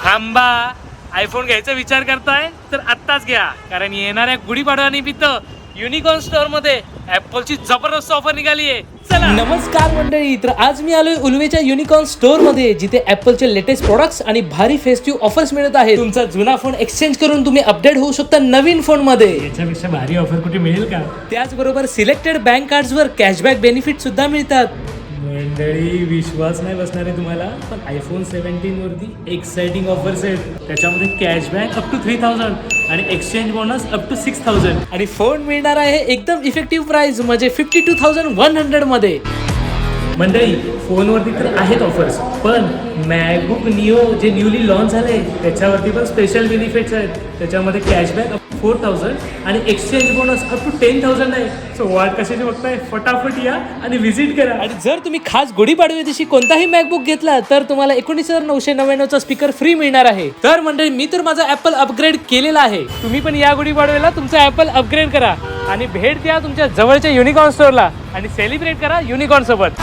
थांबा, आयफोन घ्यायचा विचार करताय तर आत्ताच घ्या, कारण येणाऱ्या गुढीपाडव्यानिमित्त युनिकॉर्न स्टोअर मध्ये ऍपलची जबरदस्त ऑफर निघाली आहे. चला. नमस्कार मंडळी, तर आज मी आलोय उलवेच्या युनिकॉर्न स्टोअर मध्ये, जिथे ऍपलचे लेटेस्ट प्रोडक्ट्स आणि भारी फेस्टिव्ह ऑफर्स मिळत आहेत. तुमचा जुना फोन एक्सचेंज करून तुम्ही अपडेट होऊ शकता नवीन फोन मध्ये. याच्यापेक्षा भारी ऑफर कुठे मिळेल का? त्याचबरोबर सिलेक्टेड बँक कार्ड्सवर कॅशबॅक बेनिफिट सुद्धा मिळतात. मंडळी, विश्वास नाही बसणार आहे तुम्हाला, पण आयफोन 17 वरती एक्साइटिंग ऑफर्स आहेत. त्याच्यामध्ये कॅशबॅक अप टू 3000 आणि एक्सचेंज बोनस अप टू 6000 आणि फोन मिळणार आहे एकदम इफेक्टिव्ह प्राइस म्हणजे 52,100 मध्ये. मंडळी, फोनवरती तर आहेत ऑफर्स, पण मॅकबुक निओ जे न्यूली लॉन्च झाले त्याच्यावरती पण स्पेशल बेनिफिट्स आहेत. त्याच्यामध्ये कॅशबॅक 4000 आणि एक्सचेंज बोनस अप टू 10,000 आहे. सो वाट कशाची बघताय, फटाफट या आणि व्हिजिट करा. आणि जर तुम्ही खास गुढीपाडव्या दिवशी कोणताही मॅकबुक घेतला तर तुम्हाला 19,999 चा स्पीकर फ्री मिळणार आहे. तर मंडळी, मी तर माझा ऍपल अपग्रेड केलेला आहे. तुम्ही पण या गुढीपाडव्याला तुमचा ऍपल अपग्रेड करा आणि भेट द्या तुमच्या जवळच्या युनिकॉर्न स्टोअरला आणि सेलिब्रेट करा युनिकॉर्न सोबत.